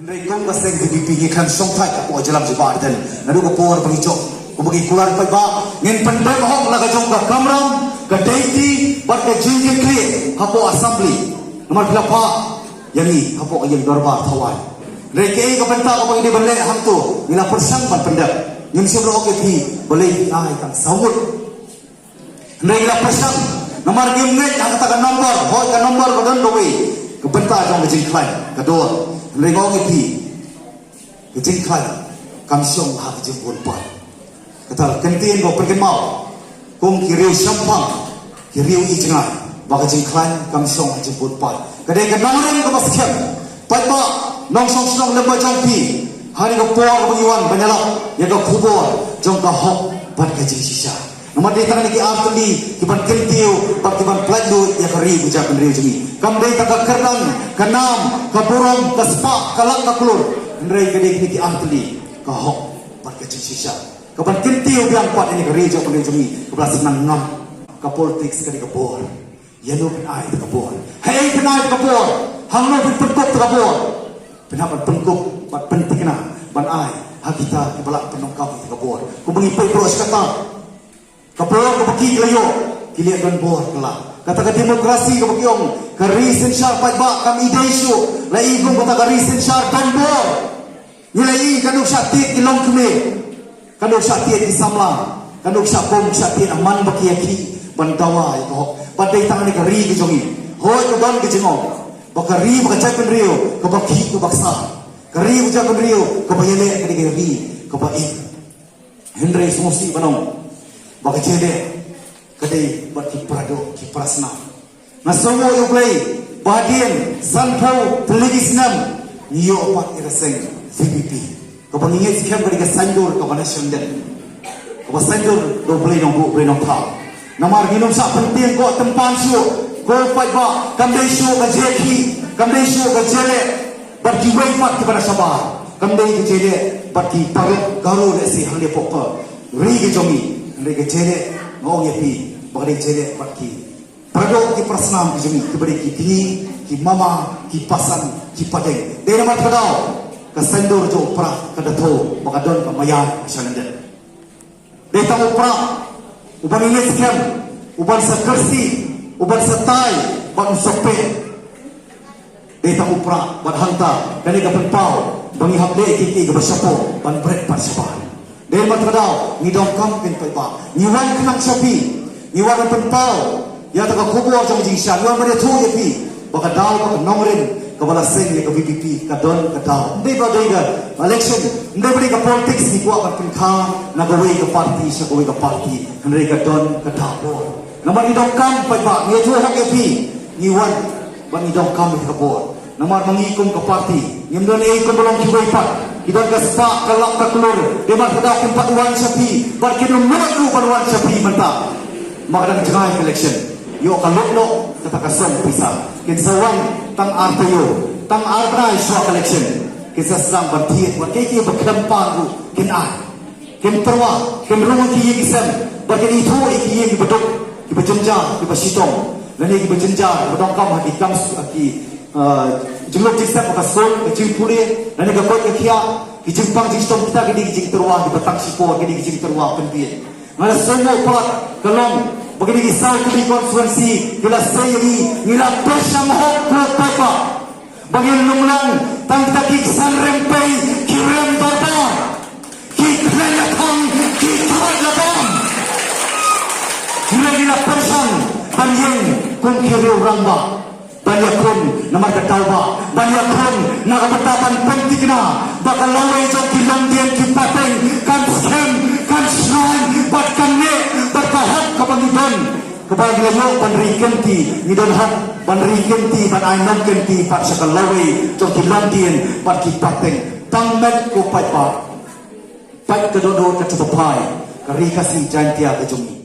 Mereka masing dipikirkan songkai kapal jalan jebat dan lalu kapal pengicok. Kemudian keluar pagi ngin pendek hok laga jongka kamram ke daiti buat ke jinjit kli kapal assembly nomor berapa yang ni kapal yang darbar tawai. Mereka ini kepentak kapal ini balik hantu bila persang pan pendek yang sebelum okey ti boleh ai kan sawut. Mereka persang nomor gimnet yang katakan nombor hok ke nombor kodon dowi kepentak jong ke jingkai kedua. Mereka orang itu kejengkai kamsiong hak jemput pan. Kata kentiin bawa pergi mau, kong kiriu sampang, kiriu ijengai, baka jengkai kamsiong hak jemput pan. Kadai kenangan ke basket, pada nong song song lemah jangpi, hari ke puang pengiwan banyalak, yang ke kubur jong ke hok ban kajing sisa. Nomor dia tangan iki artli, kiban kentiu, bak kiban peladu yang keri bujak kendriu jemi. Kamdai tak kerdan, kenam, kaburong, kaspak, kalak kakulur. Ndrai kadai iki artli, kahok, bak kajing sisa. Kiban kentiu biang kuat ini keri bujak kendriu jemi. Kebelah senang ngam, kapolitik sekali kabur. Yanu penai kabur. Hei penai kabur, hangno penpengkuk kabur. Penapa pengkuk, bak penting kena, ban ai, hak kita kibalak penongkap kabur. Kumengipai pros kata. Kapal kebaki kelayo, kiliat dan bor kelah. Kata demokrasi kebakiong, karisin syar pajbak kami idesu, lai gong kata karisin syar dan bor. Nilai kanuk syaktit kilong keme, kanuk syaktit disamla, kanuk syakong syaktit aman baki yaki, bantawa itu. Badai tangan kari kejongi, hoi keban kejengong, bakari bakacai penrio, kebaki kebaksa, kari ujak penrio, kebayale kedi kebaik. Henry semusi panong. Bagi cedek, kadai buat kiprado, kiprasna. Nasomo yang play, bahagian, sanpau, telegisnam, niyo opat iraseng, VPP. Kau pengingit sekian bagi kesandur, kau panasyon den. Kau sandur, kau play nong pau. Namar ginum sak penting kau tempan su, kau fight ba, kamdai su kajeki, kamdai su kajele, bagi waypat kepada sabar. Kamdai kajele, bagi parut garu lesi hangde popa, ri kejomi. Mereka cedek, ngau nyepi, bagai cedek bagi. Pradok ki prasnam ki jemi, ki beri ki tinggi, ki mama, ki pasan, ki padeng. Dia nama kadau, kesendur jo prah kadato, bakadon kamayan masyarakat. Dia tahu prah, uban ini sekian, uban sekersi, uban setai, uban sope. Dia tahu prah, buat hantar, kani kapan pau, bangi hapde kiki kebasapo, ban break pan sabar. Dari matradau, ni dong kam ken pai ba. Ni wan kenang sapi, ni wan penpau. Ya tak kubur jong jingsa, ni wan mere tu ye pi. Baka dau baka nomrin, ka bala seng ye ka VPP, ka don ka dau. Ndai ba dai ga election, ndai bari ka politics ni kuat ka pinka, na gawe ka party sa gawe ka party, ndai ka don ka dau. Namar ni dong kam pai ba, ni tu hak ye pi. Ni wan ban ni dong kam ka bor. Namar mangikum ka party, ni mdon ei ko bolong ki pai pa. Kita gaspak kalak kakulur, dia berkata empat wan sapi, berkira menadu wan sapi mentah. Maka jangan election. Yo kalok lo kata kasong pisah. Kinsawan tang artayo, tang artay suak election. Kinsa sang bertiet, berkiki berkempan kin ah, kin perwa, kin rumah kiyi kisam, berkira itu iki yang bedok, kita jenjar, kita sitong, dan ini kita jenjar, berdongkam hati kams hati. Jumlah jisap makasol, kecil pulih, dan juga kau kia, kijimpang jistom kita kini kijing terwah di petang sipor, kini kijing terwah penpian. Mana semua pelat kelong, begini kisah kini konferensi, bila saya ini nilai bersama hok papa, bagi lumlang, tang taki san rempai, kirim bapa, kirim latang, kirim latang. Nilai persan, panjang, kong kiriu ramba. Banyak pun nama ketauba, banyak pun nak betatan penting na, bakal lawai jauh kilang dia kipateng, kan scam, kan shrine, bahkan ne, berkahak kebangidan, kebagian lo penrikenti, midon hak penrikenti, ban ainam kenti, pak sekal lawai jauh kilang dia, pak kipateng, tangmet ko pai pa, pai kedodo ketupai, kerikasi jantia kejumi.